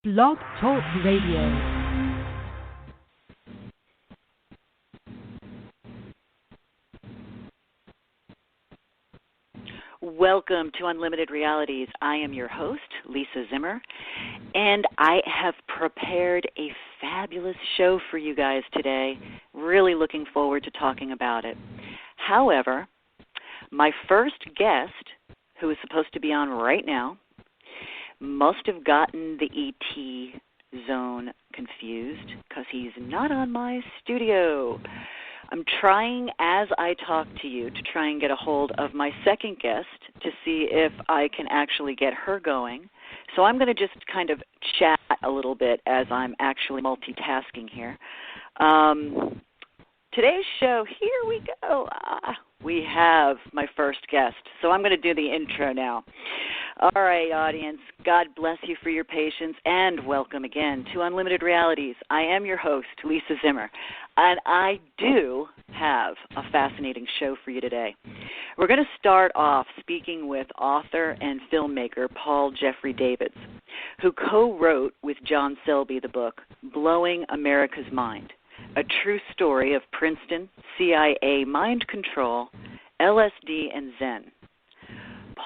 Blog Talk Radio. Welcome to Unlimited Realities. I am your host, Lisa Zimmer, and I have prepared a fabulous show for you guys today. Really looking forward to talking about it. However, my first guest, who is supposed to be on right now, must have gotten the ET zone confused because he's not on my studio. I'm trying, as I talk to you, to try and get a hold of my second guest to see if I can actually get her going. So I'm going to just kind of chat a little bit as I'm actually multitasking here. Today's show, here we go. We have my first guest. So I'm going to do the intro now. All right, audience, God bless you for your patience, and welcome again to Unlimited Realities. I am your host, Lisa Zimmer, and I do have a fascinating show for you today. We're going to start off speaking with author and filmmaker Paul Jeffrey Davids, who co-wrote with John Selby the book, Blowing America's Mind, a true story of Princeton, CIA mind control, LSD, and Zen.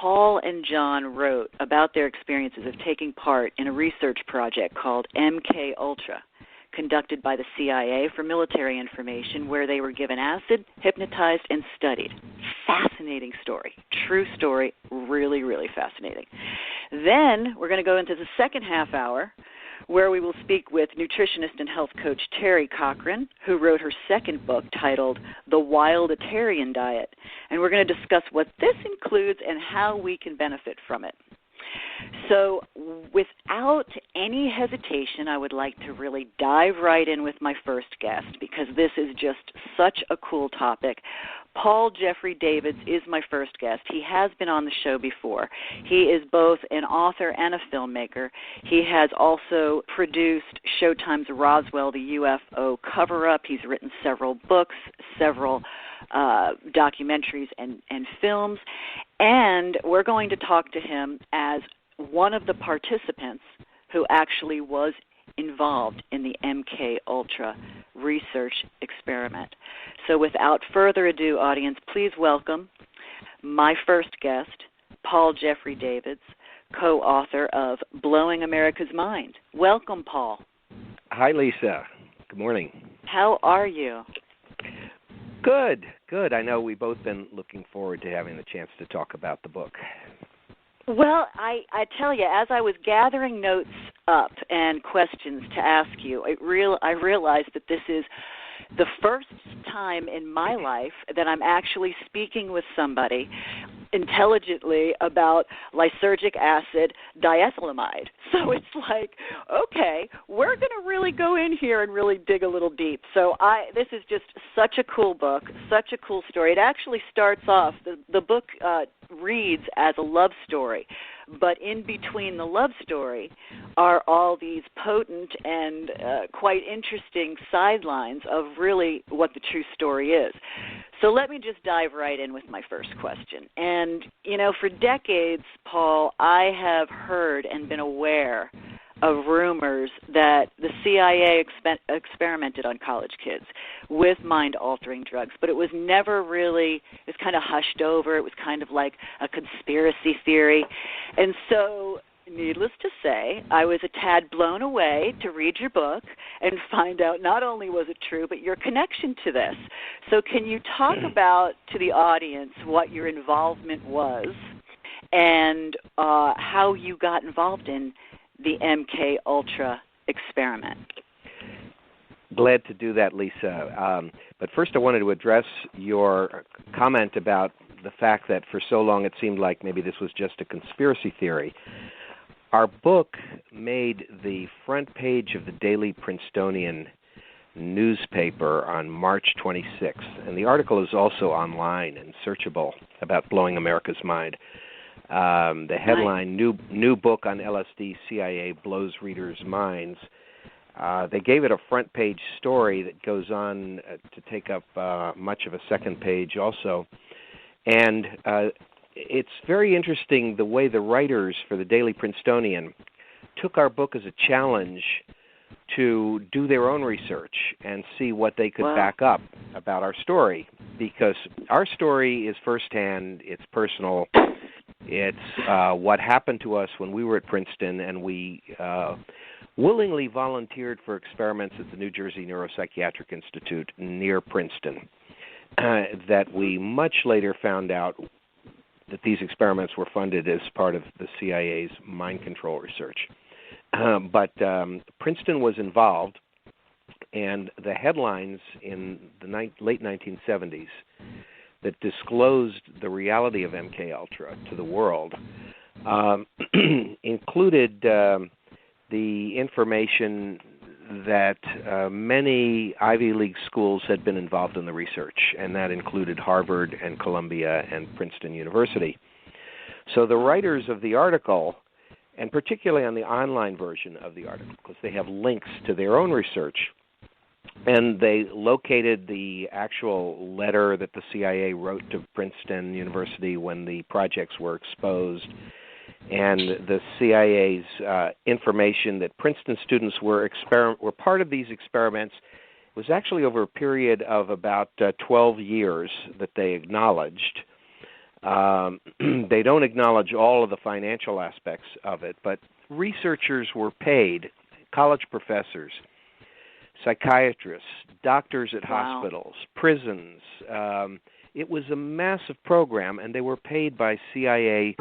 Paul and John wrote about their experiences of taking part in a research project called MK Ultra, conducted by the CIA for military information, where they were given acid, hypnotized, and studied. Fascinating story. True story. Really, really fascinating. Then we're going to go into the second half hour, where we will speak with nutritionist and health coach Terry Cochran, who wrote her second book titled The Wilditarian Diet. And we're going to discuss what this includes and how we can benefit from it. So without any hesitation, I would like to really dive right in with my first guest, because this is just such a cool topic. Paul Jeffrey Davids is my first guest. He has been on the show before. He is both an author and a filmmaker. He has also produced Showtime's Roswell, the UFO cover-up. He's written several books, several documentaries and films, and we're going to talk to him as one of the participants who actually was involved in the MK Ultra research experiment. So without further ado, audience, please welcome my first guest, Paul Jeffrey Davids, co-author of Blowing America's Mind. Welcome, Paul. Hi, Lisa. Good morning. How are you? Good. I know we've both been looking forward to having the chance to talk about the book. Well, I tell you, as I was gathering notes up and questions to ask you, I realized that this is the first time in my life that I'm actually speaking with somebody intelligently about lysergic acid diethylamide. So it's like, okay, we're going to really go in here and really dig a little deep. So this is just such a cool book, such a cool story. It actually starts off, the book reads as a love story, but in between the love story are all these potent and quite interesting sidelines of really what the true story is. So let me just dive right in with my first question. And, for decades, Paul, I have heard and been aware of rumors that the CIA experimented on college kids with mind-altering drugs, but it was never really, it was kind of hushed over. It was kind of like a conspiracy theory. And so, needless to say, I was a tad blown away to read your book and find out not only was it true, but your connection to this. So can you talk about to the audience what your involvement was and how you got involved in the MK Ultra experiment? Glad to do that, Lisa. But first I wanted to address your comment about the fact that for so long it seemed like maybe this was just a conspiracy theory. Our book made the front page of the Daily Princetonian newspaper on March 26th, and the article is also online and searchable about Blowing America's Mind. The headline, new book on LSD, CIA blows readers' minds. They gave it a front page story that goes on to take up much of a second page also. And it's very interesting the way the writers for the Daily Princetonian took our book as a challenge to do their own research and see what they could back up about our story, because our story is firsthand, it's personal, it's what happened to us when we were at Princeton, and we willingly volunteered for experiments at the New Jersey Neuropsychiatric Institute near Princeton that we much later found out that these experiments were funded as part of the CIA's mind control research. But Princeton was involved, and the headlines in the late 1970s that disclosed the reality of MKUltra to the world included the information that many Ivy League schools had been involved in the research, and that included Harvard and Columbia and Princeton University. So the writers of the article, and particularly on the online version of the article, because they have links to their own research, and they located the actual letter that the CIA wrote to Princeton University when the projects were exposed, and the CIA's information that Princeton students were part of these experiments. It was actually over a period of about 12 years that they acknowledged. They don't acknowledge all of the financial aspects of it, but researchers were paid, college professors, psychiatrists, doctors at hospitals, prisons. It was a massive program, and they were paid by CIA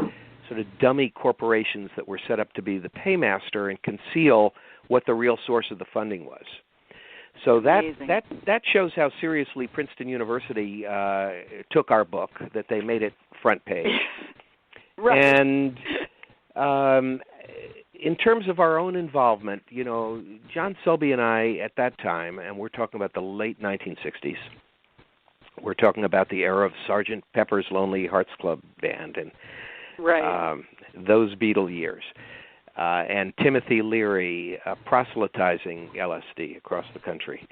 sort of dummy corporations that were set up to be the paymaster and conceal what the real source of the funding was. So that shows how seriously Princeton University took our book, that they made it front page. Right. And in terms of our own involvement, you know, John Selby and I at that time, and we're talking about the late 1960s, we're talking about the era of Sgt. Pepper's Lonely Hearts Club Band and those Beatle years. And Timothy Leary proselytizing LSD across the country.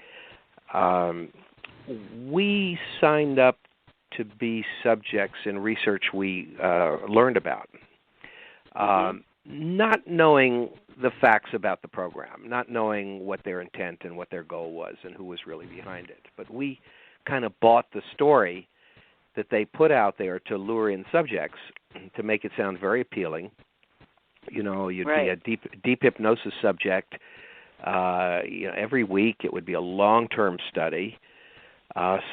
We signed up to be subjects in research we learned about, not knowing the facts about the program, not knowing what their intent and what their goal was and who was really behind it. But we kind of bought the story that they put out there to lure in subjects to make it sound very appealing. You know, you'd be a deep hypnosis subject. Every week it would be a long-term study,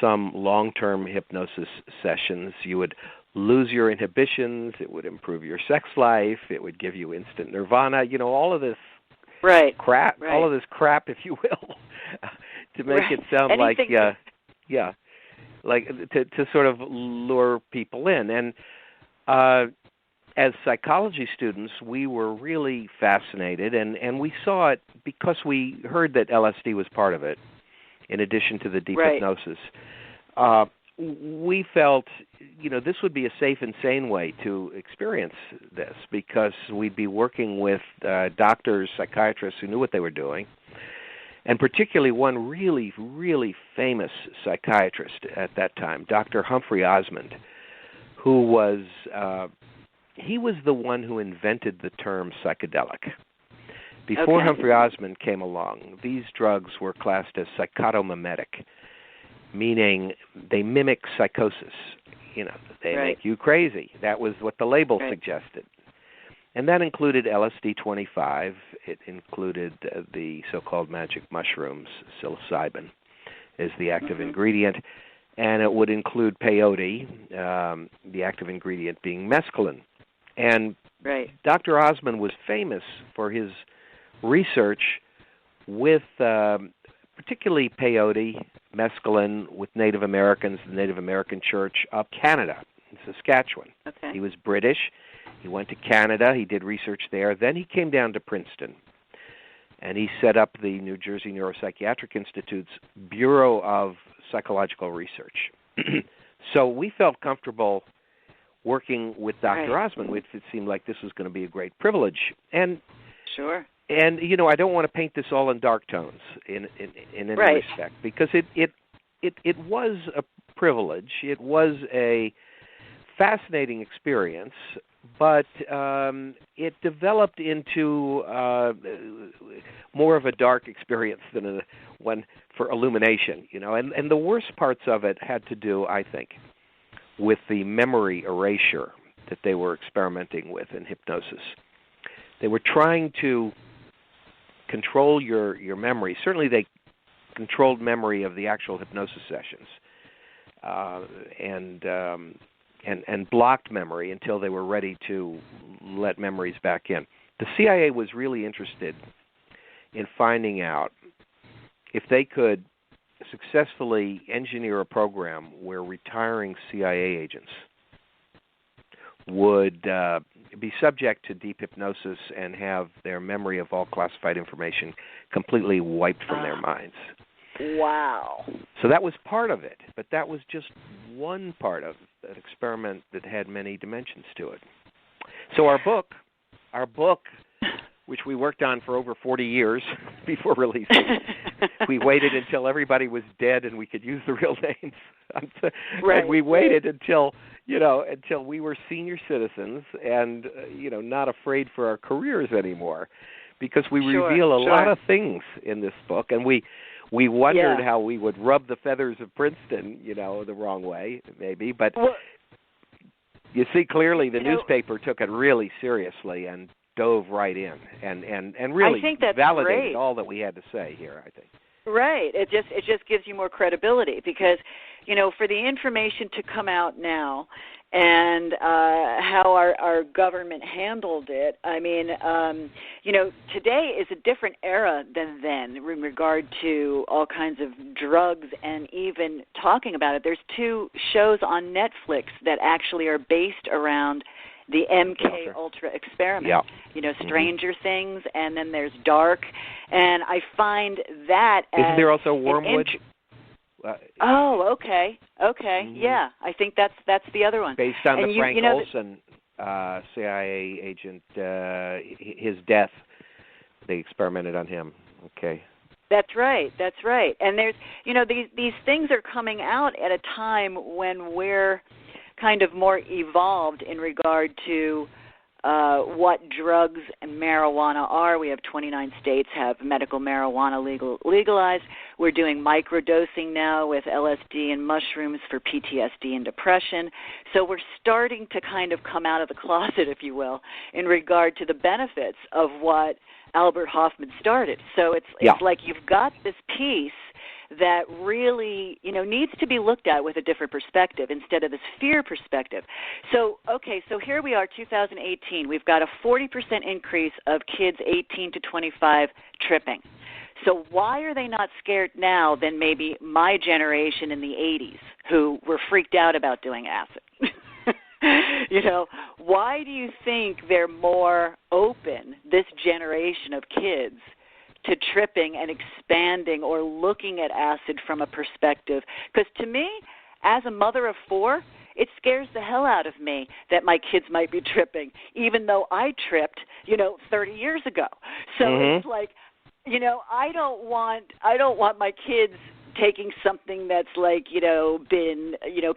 some long-term hypnosis sessions. You would lose your inhibitions. It would improve your sex life. It would give you instant nirvana. You know, all of this crap, all of this crap, if you will, to make it sound like to sort of lure people in. And as psychology students, we were really fascinated, and we saw it because we heard that LSD was part of it, in addition to the deep hypnosis. We felt, you know, this would be a safe and sane way to experience this, because we'd be working with doctors, psychiatrists who knew what they were doing, and particularly one really, really famous psychiatrist at that time, Dr. Humphrey Osmond, who was... he was the one who invented the term psychedelic. Before Humphrey Osmond came along, these drugs were classed as psychotomimetic, meaning they mimic psychosis. You know, they make you crazy. That was what the label suggested. And that included LSD-25. It included the so-called magic mushrooms, psilocybin, is the active ingredient. And it would include peyote, the active ingredient being mescaline. And Dr. Osmond was famous for his research with particularly peyote, mescaline, with Native Americans, the Native American Church of Canada, in Saskatchewan. He was British. He went to Canada. He did research there. Then he came down to Princeton, and he set up the New Jersey Neuropsychiatric Institute's Bureau of Psychological Research. So we felt comfortable working with Dr. Osmond. It seemed like this was going to be a great privilege. And and you know, I don't want to paint this all in dark tones in any respect, because it was a privilege. It was a fascinating experience. but it developed into more of a dark experience than one for illumination, And the worst parts of it had to do, I think, with the memory erasure that they were experimenting with in hypnosis. They were trying to control your memory. Certainly they controlled memory of the actual hypnosis sessions, and blocked memory until they were ready to let memories back in. The CIA was really interested in finding out if they could successfully engineer a program where retiring CIA agents would be subject to deep hypnosis and have their memory of all classified information completely wiped from their minds. Wow. So that was part of it, but that was just one part of an experiment that had many dimensions to it. So our book, which we worked on for over 40 years before releasing, we waited until everybody was dead and we could use the real names. Right. And we waited until we were senior citizens and, not afraid for our careers anymore, because we reveal a lot of things in this book, and we wondered how we would rub the feathers of Princeton, the wrong way, maybe. But you see clearly the newspaper took it really seriously and dove right in and really validated all that we had to say here, I think. Right. It just gives you more credibility because, for the information to come out now and how our government handled it, I mean, today is a different era than then in regard to all kinds of drugs and even talking about it. There's 2 shows on Netflix that actually are based around the MK Ultra experiment, Stranger Things, and then there's Dark, and I find that Isn't there also Wormwood? Okay, yeah, I think that's the other one. Based on the Frank Olson CIA agent, his death, they experimented on him. Okay. That's right. And there's, these things are coming out at a time when we're kind of more evolved in regard to what drugs and marijuana are. We have 29 states have medical marijuana legalized. We're doing microdosing now with LSD and mushrooms for PTSD and depression. So we're starting to kind of come out of the closet, if you will, in regard to the benefits of what Albert Hofmann started. So it's like you've got this piece that really, needs to be looked at with a different perspective instead of this fear perspective. So here we are, 2018. We've got a 40% increase of kids 18 to 25 tripping. So why are they not scared now than maybe my generation in the 80s who were freaked out about doing acid? Why do you think they're more open, this generation of kids, to tripping and expanding or looking at acid from a perspective? Because to me, as a mother of 4, it scares the hell out of me that my kids might be tripping, even though I tripped, 30 years ago. So it's like, I don't want my kids taking something that's been,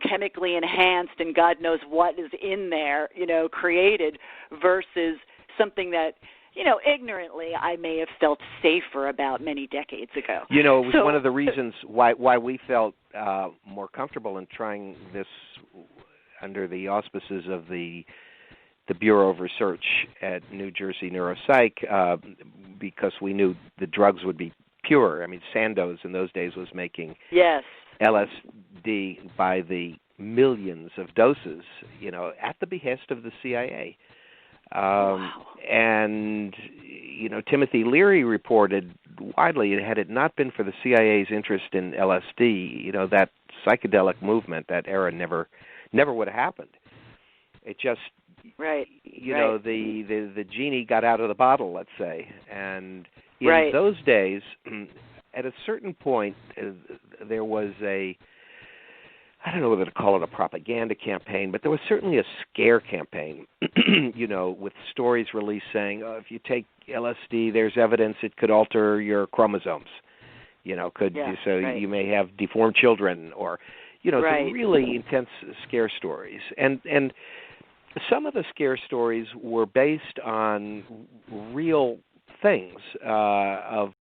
chemically enhanced and God knows what is in there, created versus something that, ignorantly I may have felt safer about many decades ago. It was one of the reasons why we felt more comfortable in trying this under the auspices of the Bureau of Research at New Jersey Neuropsych, because we knew the drugs would be pure. I mean, Sandoz in those days was making LSD by the millions of doses, at the behest of the CIA. And, Timothy Leary reported widely, had it not been for the CIA's interest in LSD, that psychedelic movement, that era never would have happened. It just, the genie got out of the bottle, let's say. And in those days, at a certain point, there was I don't know whether to call it a propaganda campaign, but there was certainly a scare campaign, with stories released saying, if you take LSD, there's evidence it could alter your chromosomes, you may have deformed children, or, some really intense scare stories. And some of the scare stories were based on real things of